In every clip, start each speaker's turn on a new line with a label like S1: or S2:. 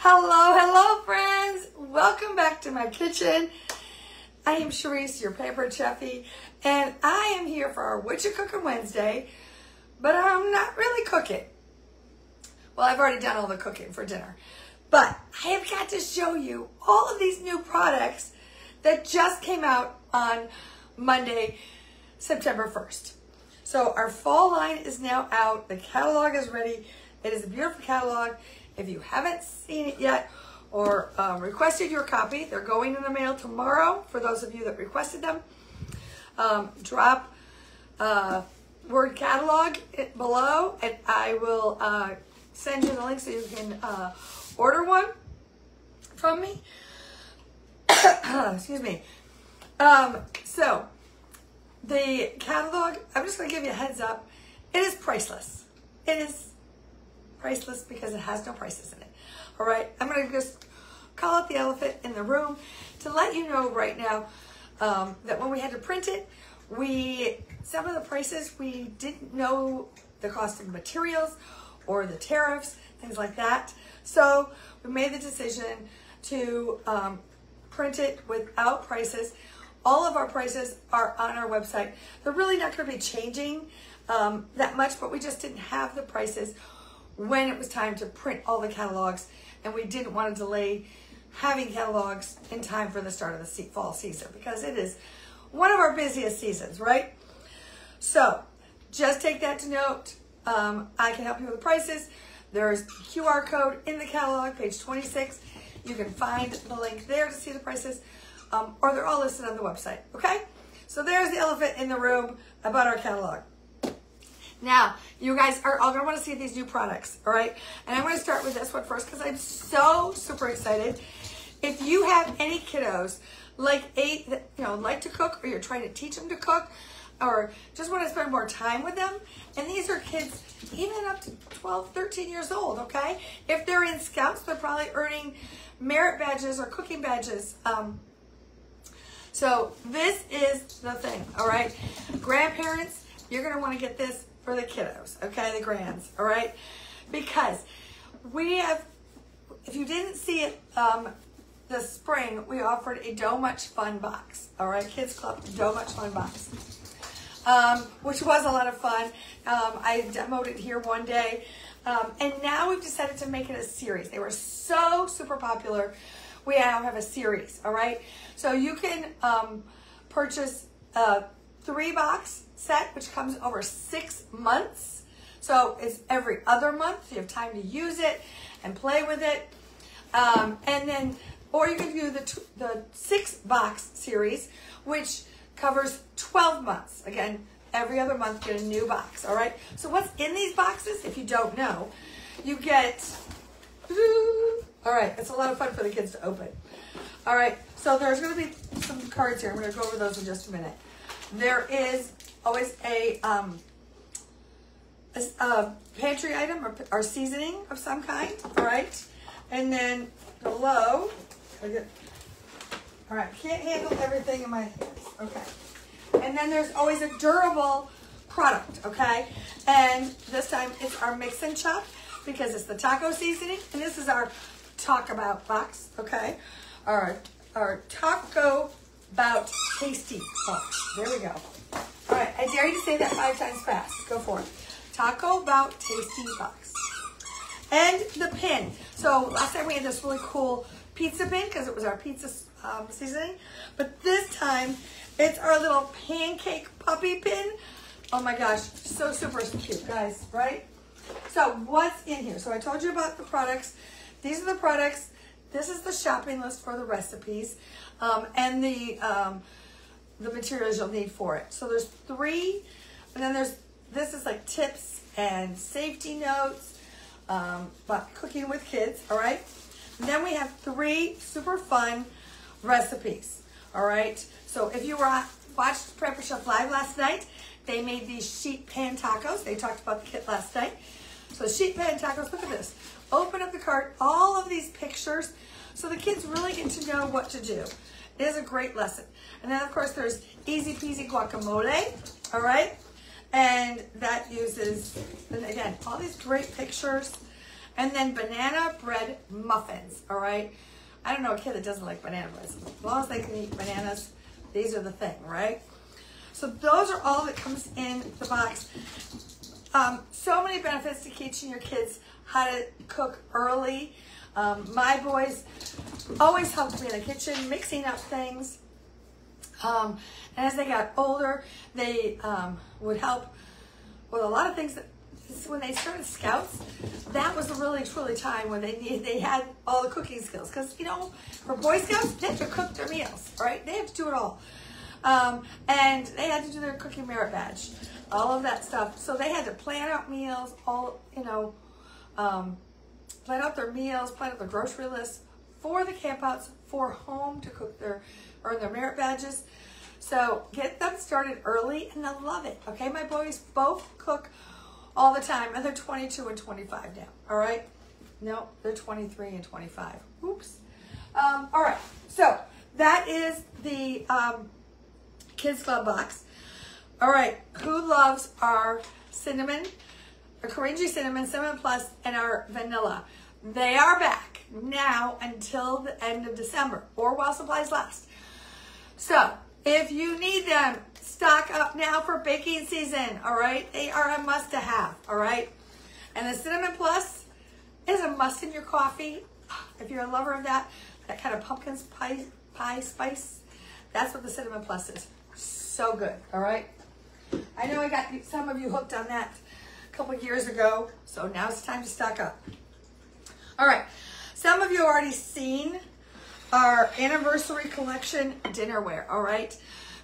S1: Hello friends. Welcome back to my kitchen. I am Sharice, your Pampered Chef, and I am here for our Whatcha Cooking Wednesday, but I'm not really cooking. Well, I've already done all the cooking for dinner, but I have got to show you all of these new products that just came out on Monday, September 1st. So our fall line is now out. The catalog is ready. It is a beautiful catalog. If you haven't seen it yet or requested your copy, they're going in the mail tomorrow for those of you that requested them. Drop word catalog below and I will send you the link so you can order one from me. Excuse me. So the catalog, I'm just going to give you a heads up. It is priceless. It is priceless because it has no prices in it. All right, I'm going to just call out the elephant in the room to let you know right now that when we had to print it, some of the prices, we didn't know the cost of materials or the tariffs, things like that. So we made the decision to print it without prices. All of our prices are on our website. They're really not going to be changing that much, but we just didn't have the prices when it was time to print all the catalogs, and we didn't want to delay having catalogs in time for the start of the fall season because it is one of our busiest seasons, right? So just take that to note. I can help you with the prices. There's QR code in the catalog, page 26. You can find the link there to see the prices, or they're all listed on the website, okay? So there's the elephant in the room about our catalog. Now, you guys are all going to want to see these new products, all right? And I'm going to start with this one first because I'm so super excited. If you have any kiddos like to cook, or you're trying to teach them to cook, or just want to spend more time with them, and these are kids even up to 12, 13 years old, okay? If they're in Scouts, they're probably earning merit badges or cooking badges. So this is the thing, all right? Grandparents, you're going to want to get this for the kiddos, okay, the grands, all right? Because we have, if you didn't see it this spring, we offered a Dough Much Fun box, all right? Kids Club Dough Much Fun box, which was a lot of fun. I demoed it here one day, and now we've decided to make it a series. They were so super popular. We now have a series, all right? So you can purchase a 3-box set, which comes over 6 months. So it's every other month. You have time to use it and play with it. And then, or you can do the 6-box series, which covers 12 months. Again, every other month, get a new box, all right? So what's in these boxes, if you don't know, you get, all right, it's a lot of fun for the kids to open. All right, so there's going to be some cards here. I'm going to go over those in just a minute. There is always a pantry item or seasoning of some kind, all right? And then below, all right, can't handle everything in my hands, okay? And then there's always a durable product, okay? And this time it's our mix and chop because it's the taco seasoning, and this is our Talk About box, okay? Our Taco About Tasty box. There we go. All right, I dare you to say that 5 times fast. Go for it. Taco About Tasty box. And the pin. So last time we had this really cool pizza pin because it was our pizza seasoning. But this time, it's our little pancake puppy pin. Oh my gosh, so super cute, guys, right? So what's in here? So I told you about the products. These are the products. This is the shopping list for the recipes and the materials you'll need for it. So there's 3, and then this is like tips and safety notes about cooking with kids, all right? And then we have 3 super fun recipes, all right? So if you watched Pampered Chef Live last night, they made these sheet pan tacos. They talked about the kit last night. So sheet pan tacos, look at this. Open up the cart, all of these pictures, so the kids really get to know what to do. It is a great lesson. And then, of course, there's easy peasy guacamole, all right? And that uses, and again, all these great pictures And then banana bread muffins, all right? I don't know a kid that doesn't like banana bread. As long as they can eat bananas, these are the thing, right? So those are all that comes in the box. So many benefits to teaching your kids how to cook early. My boys always helped me in the kitchen, mixing up things. And as they got older, they would help with a lot of things. When they started Scouts, that was a really, truly time when they had all the cooking skills. Because, you know, for Boy Scouts, they have to cook their meals, right? They have to do it all. And they had to do their cooking merit badge, all of that stuff. So they had to plan out meals, plan out their meals, plan out their grocery lists for the campouts, for home to cook earn their merit badges. So get them started early and they'll love it. Okay, my boys both cook all the time, and they're 22 and 25 now. All right, no, they're 23 and 25. Oops. All right, so that is the Kids Club box. All right, who loves our cinnamon, our Korean cinnamon plus, and our vanilla? They are back now until the end of December, or while supplies last. So if you need them, stock up now for baking season, all right? They are a must-to-have, all right? And the Cinnamon Plus is a must in your coffee. If you're a lover of that kind of pumpkin pie spice, that's what the Cinnamon Plus is. So good, all right? I know I got some of you hooked on that a couple years ago, so now it's time to stock up. All right, some of you have already seen our anniversary collection dinnerware, all right?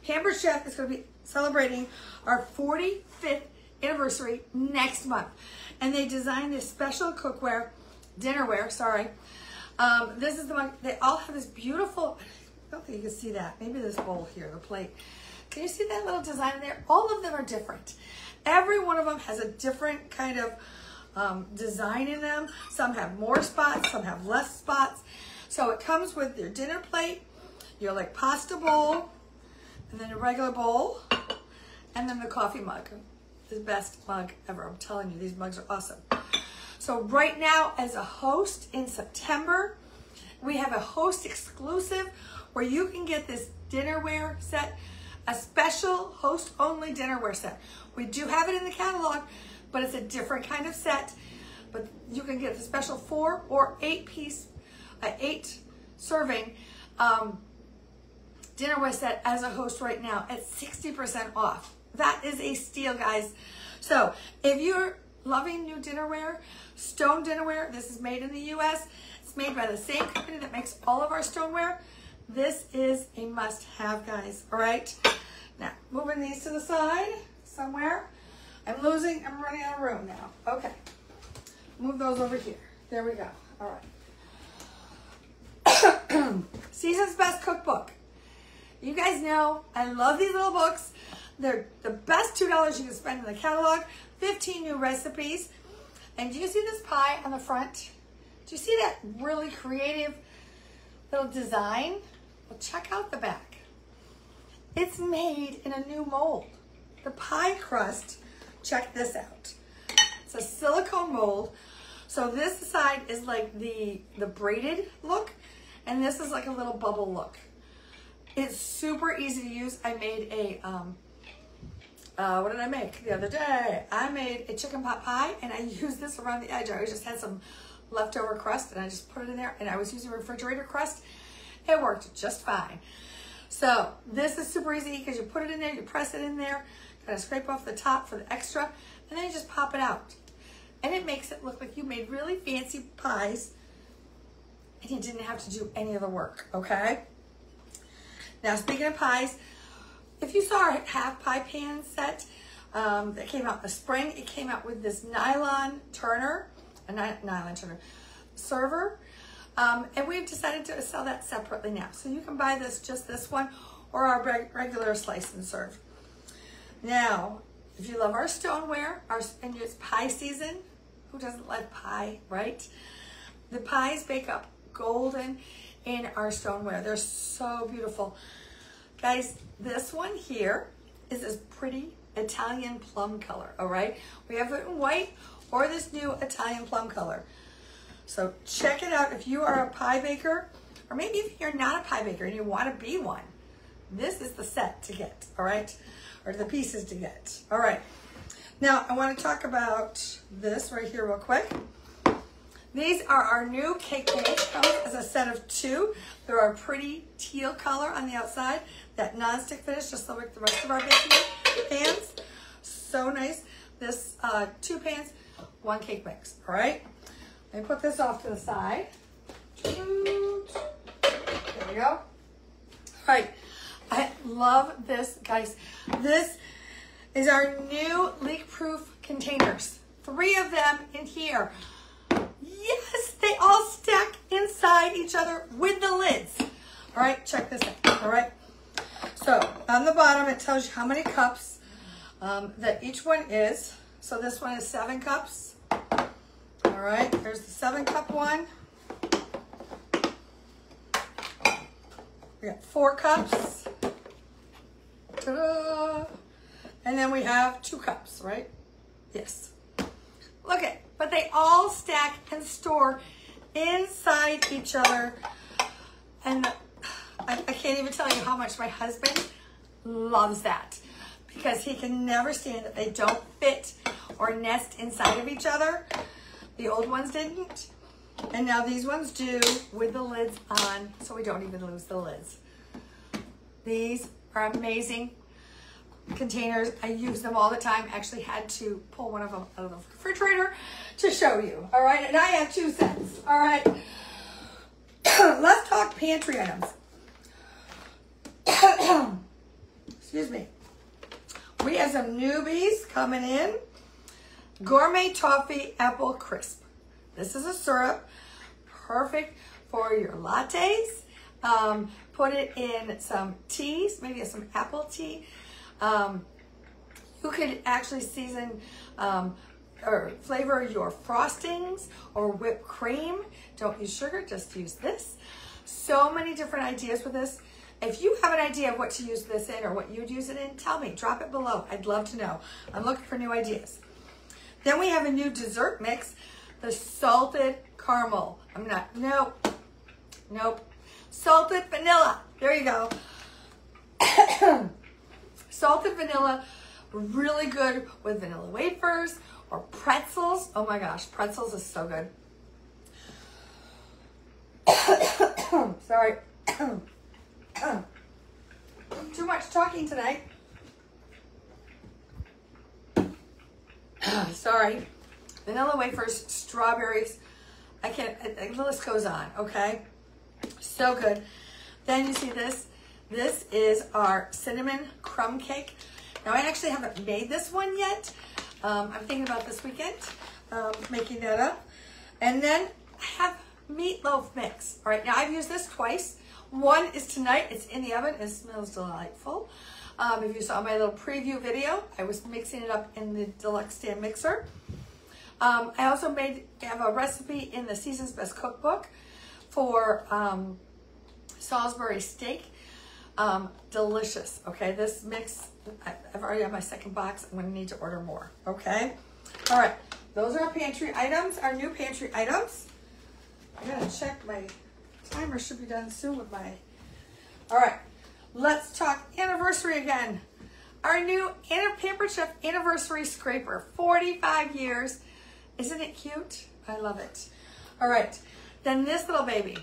S1: Pampered Chef is going to be celebrating our 45th anniversary next month. And they designed this special dinnerware, sorry. This is the one, they all have this beautiful, I don't think you can see that. Maybe this bowl here, the plate. Can you see that little design there? All of them are different. Every one of them has a different kind of design in them. Some have more spots, some have less spots. So it comes with your dinner plate, your like pasta bowl, and then a regular bowl, and then the coffee mug. The best mug ever. I'm telling you, these mugs are awesome. So right now, as a host in September, we have a host exclusive where you can get this dinnerware set, a special host-only dinnerware set. We do have it in the catalog, but it's a different kind of set. But you can get the special 4 or 8 serving dinnerware set as a host right now at 60% off. That is a steal, guys. So if you're loving new dinnerware, Stone Dinnerware, this is made in the US. It's made by the same company that makes all of our stoneware. This is a must-have, guys. All right. Now, moving these to the side somewhere. I'm running out of room now. Okay. Move those over here. There we go. All right. Season's Best Cookbook. You guys know I love these little books. They're the best $2 you can spend in the catalog. 15 new recipes. And do you see this pie on the front? Do you see that really creative little design? Well, check out the back. It's made in a new mold. The pie crust, check this out. It's a silicone mold. So this side is like the braided look, and this is like a little bubble look. It's super easy to use. I made a, what did I make the other day? I made a chicken pot pie, and I used this around the edge. I just had some leftover crust, and I just put it in there, and I was using refrigerator crust. It worked just fine. So this is super easy because you put it in there, you press it in there, kind of scrape off the top for the extra, and then you just pop it out. And it makes it look like you made really fancy pies, and you didn't have to do any of the work, okay? Now, speaking of pies, if you saw our half pie pan set that came out in the spring, it came out with this nylon turner, server, and we've decided to sell that separately now. So you can buy just this one, or our regular slice and serve. Now, if you love our stoneware, and it's pie season, who doesn't like pie, right? The pies bake up golden in our stoneware. They're so beautiful. Guys, this one here is this pretty Italian plum color, all right? We have it in white or this new Italian plum color. So check it out if you are a pie baker, or maybe if you're not a pie baker and you want to be one. This is the set to get, all right? Or the pieces to get. All right. Now, I want to talk about this right here real quick. These are our new cake molds. Comes as a set of 2. They're a pretty teal color on the outside. That non-stick finish, just like the rest of our baking pans. So nice. This 2 pans, 1 cake mix. All right. Let me put this off to the side. There we go. All right. I love this, guys. This is our new leak-proof containers. 3 of them in here. Yes, they all stack inside each other with the lids. All right, check this out. All right. So on the bottom, it tells you how many cups that each one is. So this one is 7 cups. All right, there's the 7-cup one. We got 4 cups. Ta-da! And then we have 2 cups, right? Yes. Look at, but they all stack and store inside each other. And I can't even tell you how much my husband loves that, because he can never stand that they don't fit or nest inside of each other. The old ones didn't. And now these ones do, with the lids on, so we don't even lose the lids. These are amazing containers. I use them all the time. Actually had to pull one of them out of the refrigerator to show you. All right, and I have 2 sets. All right. Let's talk pantry items. Excuse me. We have some newbies coming in. Gourmet Toffee Apple Crisp. This is a syrup, perfect for your lattes. Put it in some teas, maybe some apple tea. You could actually season or flavor your frostings or whipped cream. Don't use sugar, just use this. So many different ideas with this. If you have an idea of what to use this in or what you'd use it in, tell me, drop it below. I'd love to know. I'm looking for new ideas. Then we have a new dessert mix, the salted caramel. Nope. Salted vanilla. There you go. Salted vanilla, really good with vanilla wafers or pretzels. Oh my gosh, pretzels is so good. Sorry. Too much talking tonight. Sorry. Vanilla wafers, strawberries. The list goes on, okay? So good. Then you see this. This is our cinnamon crumb cake. Now, I actually haven't made this one yet. I'm thinking about this weekend, making that up. And then I have meatloaf mix. All right, now I've used this twice. One is tonight. It's in the oven. It smells delightful. If you saw my little preview video, I was mixing it up in the deluxe stand mixer. I also have a recipe in the Season's Best Cookbook for Salisbury steak. Delicious. Okay, this mix, I've already have my 2nd box. I'm going to need to order more. Okay. All right. Those are our pantry items, our new pantry items. I got to check my timer. Should be done soon with my. All right. Let's talk anniversary again. Our new Pampered Chef anniversary scraper, 45 years. Isn't it cute? I love it. All right. Then this little baby.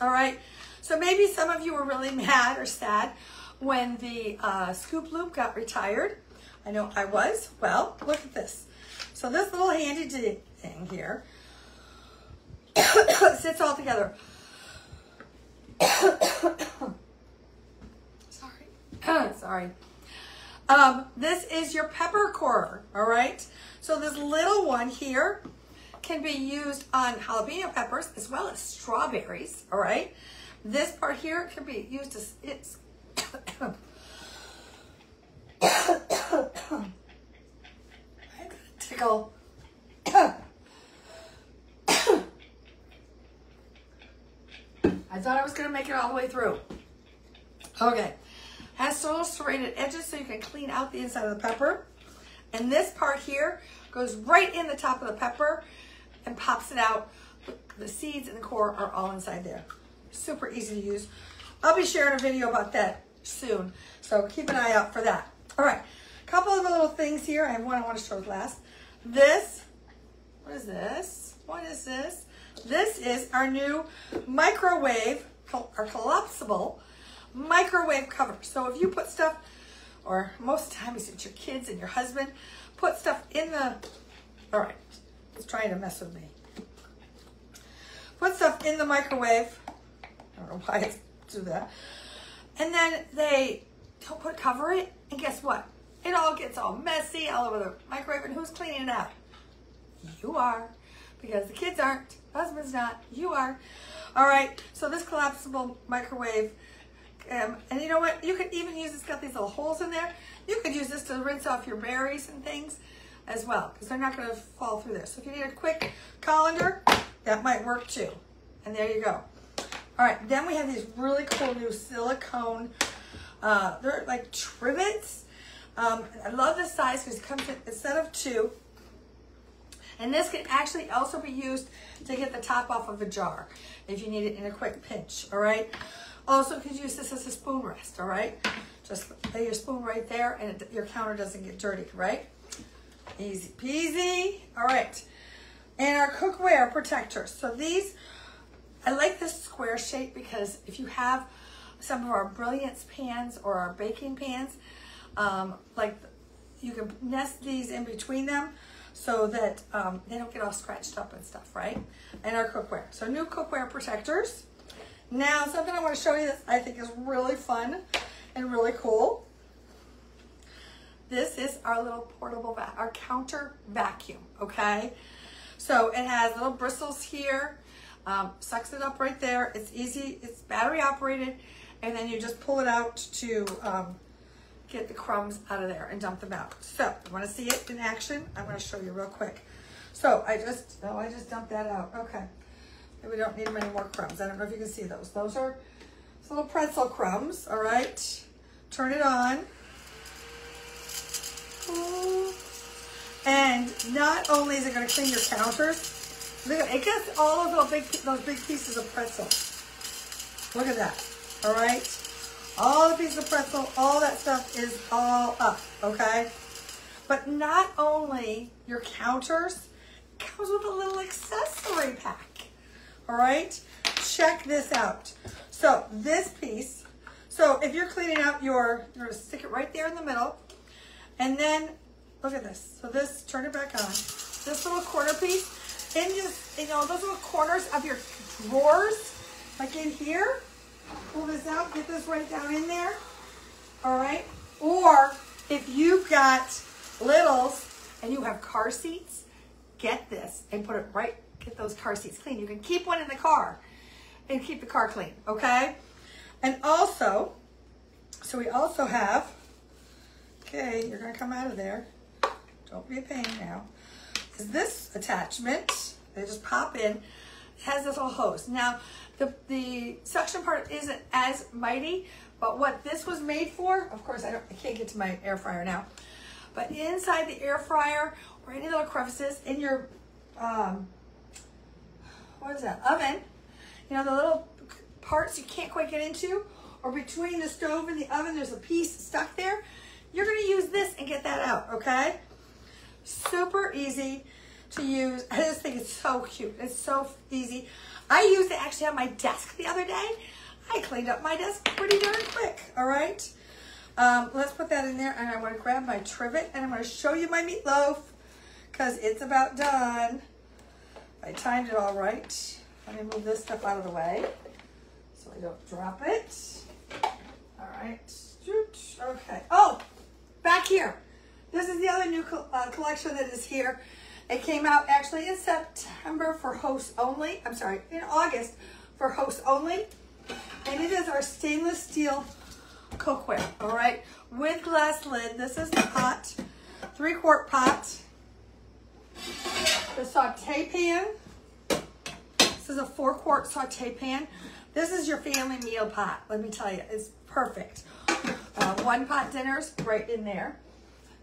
S1: All right. So maybe some of you were really mad or sad when the scoop loop got retired. I know I was. Well, look at this. So this little handy thing here sits all together. Sorry. This is your pepper corer, all right? So this little one here can be used on jalapeno peppers as well as strawberries, all right? This part here can be used as it's I'm gonna tickle. I thought I was gonna make it all the way through. Okay. Has little serrated edges so you can clean out the inside of the pepper. And this part here goes right in the top of the pepper and pops it out. the seeds and the core are all inside there. Super easy to use. I'll be sharing a video about that soon, so keep an eye out for that. All right, a couple of little things here. I have one I want to show last. This, what is this? What is this? This is our new microwave, our collapsible microwave cover. So if you put stuff, or most of the time it's your kids and your husband, put stuff in the, all right, it's trying to mess with me. Put stuff in the microwave. I don't know why it's do that. And then they don't cover it, and guess what? It all gets all messy all over the microwave, and who's cleaning it out? You are, because the kids aren't, husband's not, you are. All right, so this collapsible microwave, and you know what? You could even use, it's got these little holes in there. You could use this to rinse off your berries and things as well, because they're not going to fall through there. So if you need a quick colander, that might work too. And there you go. All right, then we have these really cool new silicone, they're like trivets. I love this size because it comes in a set of 2. And this can actually also be used to get the top off of a jar if you need it in a quick pinch, all right? Also, you could use this as a spoon rest, all right? Just lay your spoon right there and your counter doesn't get dirty, right? Easy peasy. All right, and our cookware protectors. So these, I like this square shape because if you have some of our Brilliance pans or our baking pans, like you can nest these in between them so that they don't get all scratched up and stuff, right? And our cookware. So new cookware protectors. Now something I want to show you that I think is really fun and really cool. This is our little portable, our counter vacuum, okay? So it has little bristles here. Sucks it up right there. It's easy, it's battery operated, and then you just pull it out to get the crumbs out of there and dump them out. So you want to see it in action? I'm going to show you real quick. So I just dumped that out. Okay, maybe we don't need many more crumbs. I don't know if you can see those. Those are little pretzel crumbs. All right, turn it on. And not only is it going to clean your counters, it gets all of those big pieces of pretzel. Look at that. All right. All the pieces of pretzel, all that stuff is all up, okay? But not only your counters, it comes with a little accessory pack. All right? Check this out. So this piece, so if you're cleaning out you're going to stick it right there in the middle. And then, look at this. So this, turn it back on. This little corner piece, and just, you know, those little corners of your drawers, like in here, pull this out, get this right down in there, all right? Or if you've got littles and you have car seats, get this and put it right, get those car seats clean. You can keep one in the car and keep the car clean, okay? And also, so we also have, okay, you're gonna come out of there. Don't be a pain now. Is this attachment, they just pop in, it has this little hose. Now, the suction part isn't as mighty, but what this was made for, of course, I can't get to my air fryer now, but inside the air fryer or any little crevices in your, what is that, oven, you know, the little parts you can't quite get into, or between the stove and the oven, there's a piece stuck there, you're going to use this and get that out, okay? Super easy to use. I just think it's so cute. It's so easy. I used it actually on my desk the other day. I cleaned up my desk pretty darn quick, all right? Let's put that in there, and I want to grab my trivet, and I'm going to show you my meatloaf because it's about done. I timed it all right. Let me move this stuff out of the way so I don't drop it. All right. Okay. Oh, back here. This is the other new collection that is here. It came out actually in September for hosts only. I'm sorry, in August for hosts only. And it is our stainless steel cookware, all right? With glass lid. This is the pot, 3-quart pot. The saute pan. This is a 4-quart saute pan. This is your family meal pot, let me tell you. It's perfect. 1-pot dinners right in there.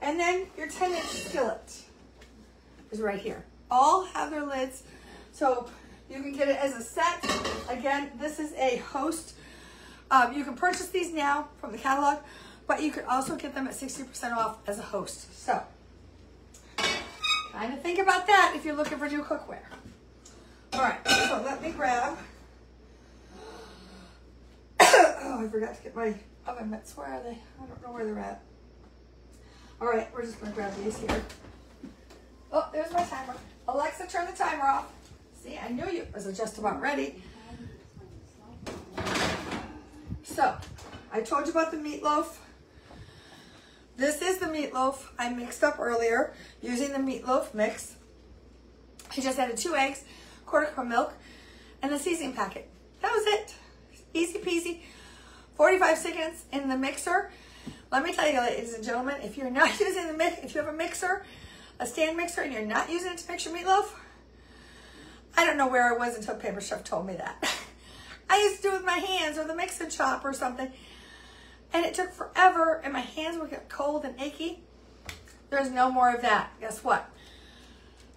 S1: And then your 10-inch skillet is right here. All have their lids. So You can get it as a set. Again, this is a host. You can purchase these now from the catalog, but you could also get them at 60% off as a host. So, kind of think about that if you're looking for new cookware. All right, so let me grab. Oh, I forgot to get my oven mitts. Where are they? I don't know where they're at. All right, we're just going to grab these here. Oh, there's my timer. Alexa, turn the timer off. See, I knew you was just about ready. So, I told you about the meatloaf. This is the meatloaf I mixed up earlier using the meatloaf mix. I just added 2 eggs, 1/4 cup of milk, and a seasoning packet. That was it. Easy peasy. 45 seconds in the mixer. Let me tell you, ladies and gentlemen, if you're not using the mix, if you have a mixer, a stand mixer, and you're not using it to mix your meatloaf, I don't know where I was until Pampered Chef told me that. I used to do it with my hands or the mix-and chop or something, and it took forever, and my hands would get cold and achy. There's no more of that. Guess what?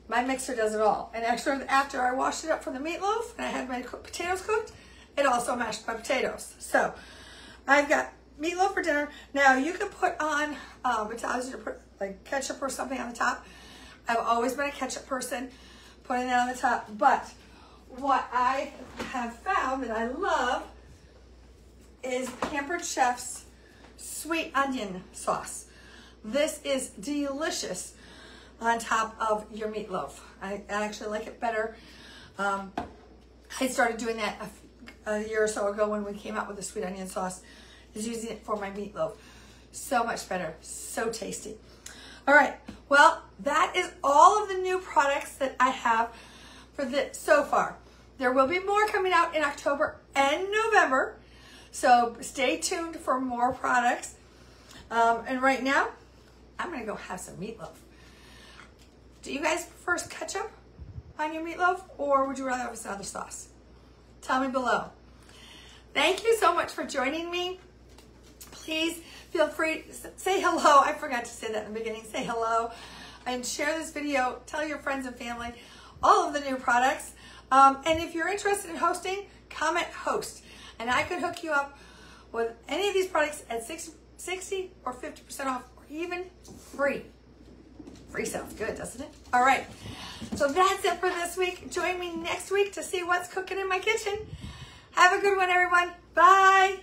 S1: My mixer does it all. And after I washed it up for the meatloaf and I had my potatoes cooked, it also mashed my potatoes. So I've got meatloaf for dinner. Now you can put on, it allows you to put like ketchup or something on the top. I've always been a ketchup person, putting that on the top. But what I have found that I love is Pampered Chef's sweet onion sauce. This is delicious on top of your meatloaf. I actually like it better. I started doing that a year or so ago when we came out with the sweet onion sauce, is using it for my meatloaf. So much better, so tasty. All right, well, that is all of the new products that I have for this so far. There will be more coming out in October and November, so stay tuned for more products. And right now, I'm gonna go have some meatloaf. Do you guys prefer ketchup on your meatloaf, or would you rather have another sauce? Tell me below. Thank you so much for joining me. Please feel free to say hello. I forgot to say that in the beginning. Say hello and share this video. Tell your friends and family all of the new products. And if you're interested in hosting, comment host. And I could hook you up with any of these products at 60 or 50% off, or even free. Free sounds good, doesn't it? All right. So that's it for this week. Join me next week to see what's cooking in my kitchen. Have a good one, everyone. Bye.